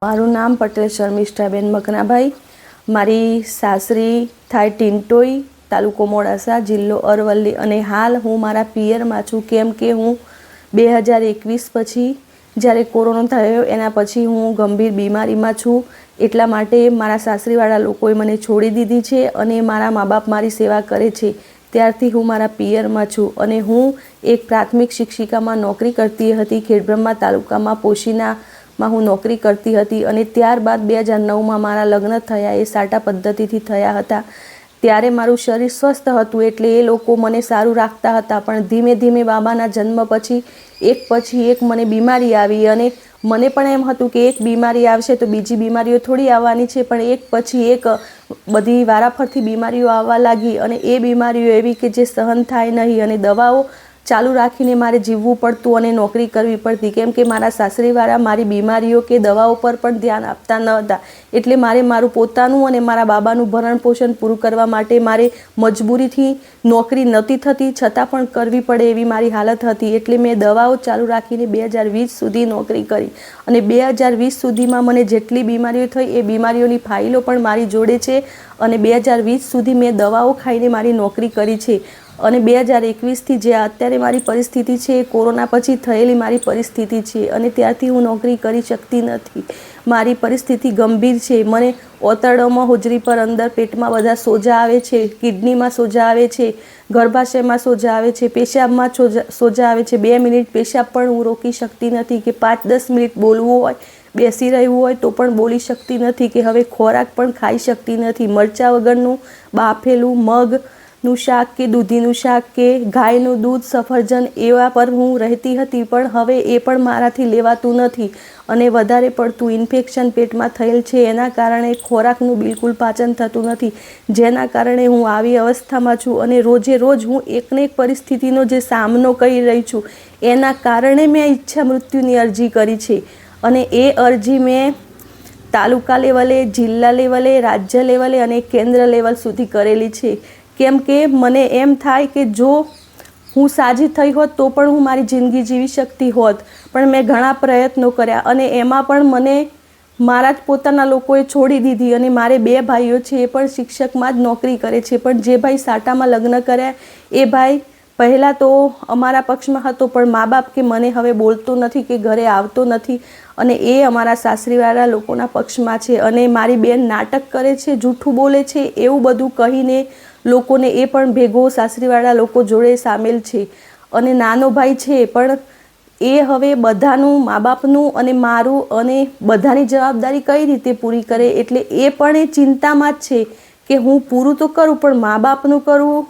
મારું નામ પટેલ શર્મિષ્ઠાબેન મકનાભાઈ, મારી સાસરી થાય ટીંટોઈ, તાલુકો મોડાસા, જિલ્લો અરવલ્લી અને હાલ હું મારા પિયરમાં છું. કેમ કે હું 2021 પછી જ્યારે કોરોના થયો એના પછી હું ગંભીર બીમારીમાં છું. એટલા માટે મારા સાસરીવાળા લોકોએ મને છોડી દીધી છે અને મારા મા બાપ મારી સેવા કરે છે. ત્યારથી હું મારા પિયરમાં છું અને હું એક પ્રાથમિક શિક્ષિકામાં નોકરી કરતી હતી. ખેડબ્રહ્મા તાલુકામાં પોશીનામાં હું નોકરી કરતી હતી અને ત્યારબાદ 2009માં મારા લગ્ન થયા. એ સાટા પદ્ધતિથી થયા હતા. ત્યારે મારું શરીર સ્વસ્થ હતું એટલે એ લોકો મને સારું રાખતા હતા. પણ ધીમે ધીમે બાબાના જન્મ પછી એક મને બીમારી આવી અને મને પણ એમ હતું કે એક બીમારી આવશે તો બીજી બીમારીઓ થોડી આવવાની છે, પણ એક પછી એક બધી વારાફરતી બીમારીઓ આવવા લાગી અને એ બીમારીઓ એવી કે જે સહન થાય નહીં અને દવાઓ ચાલુ રાખીને મારે જીવવું પડતું અને નોકરી કરવી પડતી. કેમ કે મારા સાસરીવાળા મારી બીમારીઓ કે દવાઓ પર પણ ધ્યાન આપતા ન હતા. એટલે મારે મારું પોતાનું અને મારા બાબાનું ભરણ પોષણ પૂરું કરવા માટે મારે મજબૂરીથી નોકરી નહોતી થતી, છતાં પણ કરવી પડે એવી મારી હાલત હતી. એટલે મેં દવાઓ ચાલુ રાખીને 2020 સુધી નોકરી કરી અને 2020 સુધીમાં મને જેટલી બીમારીઓ થઈ એ બીમારીઓની ફાઇલો પણ મારી જોડે છે અને 2020 સુધી મેં દવાઓ ખાઈને મારી નોકરી કરી છે. અને 2021થી જે અત્યારે મારી પરિસ્થિતિ છે એ કોરોના પછી થયેલી મારી પરિસ્થિતિ છે અને ત્યારથી હું નોકરી કરી શકતી નથી. મારી પરિસ્થિતિ ગંભીર છે. મને ઓતરડોમાં, હોજરી પર, અંદર પેટમાં બધા સોજા આવે છે, કિડનીમાં સોજા આવે છે, ગર્ભાશયમાં સોજા આવે છે, પેશાબમાં સોજા આવે છે. 2 મિનિટ પેશાબ પણ હું રોકી શકતી નથી કે 5-10 મિનિટ બોલવું હોય, બેસી રહેવું હોય તો પણ બોલી શકતી નથી કે હવે ખોરાક પણ ખાઈ શકતી નથી. મરચાં વગરનું બાફેલું મગનું શાક કે દૂધીનું શાક કે ગાયનું દૂધ, સફરજન એવા પર હું રહેતી હતી, પણ હવે એ પણ મારાથી લેવાતું નથી અને વધારે પડતું ઇન્ફેક્શન પેટમાં થયેલ છે. એના કારણે ખોરાકનું બિલકુલ પાચન થતું નથી, જેના કારણે હું આવી અવસ્થામાં છું અને રોજે રોજ હું એકને એક પરિસ્થિતિનો જે સામનો કરી રહી છું એના કારણે મેં ઈચ્છા મૃત્યુની અરજી કરી છે અને એ અરજી મેં તાલુકા લેવલે, જિલ્લા લેવલે, રાજ્ય લેવલે અને કેન્દ્ર લેવલ સુધી કરેલી છે. કેમ કે મને એમ થાય કે જો હું સાજી થઈ હોત તો પણ હું મારી જિંદગી જીવી શકતી હોત, પણ મેં ઘણા પ્રયત્નો કર્યા અને એમાં પણ મને મારા જ પોતાના લોકોએ છોડી દીધી. અને મારે 2 ભાઈઓ છે, એ પણ શિક્ષકમાં જ નોકરી કરે છે, પણ જે ભાઈ સાટામાં લગ્ન કર્યા એ ભાઈ પહેલાં તો અમારા પક્ષમાં હતો, પણ મા બાપ કે મને હવે બોલતો નથી કે ઘરે આવતો નથી અને એ અમારા સાસરીવાળા લોકોના પક્ષમાં છે. અને મારી બેન નાટક કરે છે, જૂઠું બોલે છે, એવું બધું કહીને લોકોને એ પણ ભેગો સાસરીવાળા લોકો જોડે સામેલ છે. અને નાનો ભાઈ છે પણ એ હવે બધાનું, મા બાપનું અને મારું અને બધાની જવાબદારી કઈ રીતે પૂરી કરે, એટલે એ પણ એ ચિંતામાં જ છે કે હું પૂરું તો કરું પણ મા બાપનું કરું,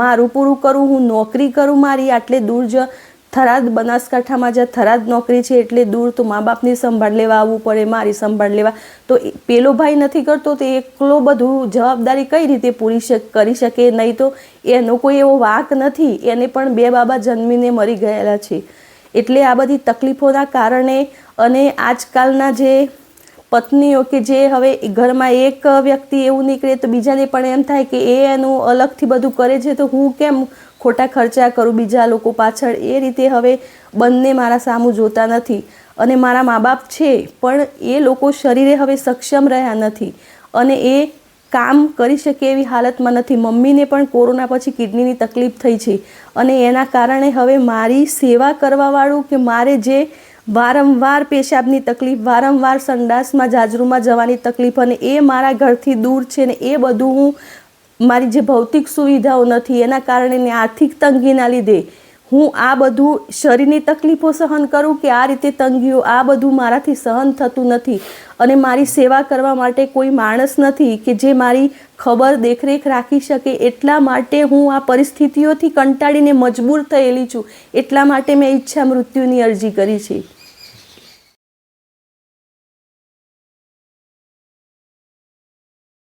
મારું પૂરું કરું, હું નોકરી કરું. મારી આટલે દૂર થરાદ, બનાસકાંઠામાં જ્યાં થરાદ નોકરી છે એટલે દૂર, તો મા બાપની સંભાળ લેવા આવવું પડે, મારી સંભાળ લેવા. તો પેલો ભાઈ નથી કરતો તો એકલો બધું જવાબદારી કઈ રીતે પૂરી કરી શકે? નહીં તો એનો કોઈ એવો વાંક નથી, એને પણ 2 બાબા જન્મીને મરી ગયેલા છે. એટલે આ બધી તકલીફોના કારણે અને આજકાલના જે પત્નીઓ કે જે હવે ઘરમાં એક વ્યક્તિ એવું નીકળે તો બીજાને પણ એમ થાય કે એ એનું અલગથી બધું કરે છે તો હું કેમ ખોટા ખર્ચા કરું બીજા લોકો પાછળ. એ રીતે હવે બંને મારા સામું જોતા નથી અને મારા મા બાપ છે પણ એ લોકો શરીરે હવે સક્ષમ રહ્યા નથી અને એ કામ કરી શકે એવી હાલતમાં નથી. મમ્મીને પણ કોરોના પછી કિડનીની તકલીફ થઈ છે અને એના કારણે હવે મારી સેવા કરવાવાળું કે મારે જે વારંવાર પેશાબની તકલીફ, વારંવાર સંડાસમાં, જાજરૂમાં જવાની તકલીફ અને એ મારા ઘરથી દૂર છે ને એ બધું હું, મારી જે ભૌતિક સુવિધાઓ નથી એના કારણે ને આર્થિક તંગીના લીધે હું આ બધું શરીરની તકલીફો સહન કરું કે આ રીતે તંગીઓ, આ બધું મારાથી સહન થતું નથી. અને મારી સેવા કરવા માટે કોઈ માણસ નથી કે જે મારી ખબર, દેખરેખ રાખી શકે. એટલા માટે હું આ પરિસ્થિતિઓથી કંટાળીને મજબૂર થયેલી છું. એટલા માટે મેં ઈચ્છા મૃત્યુની અરજી કરી છે.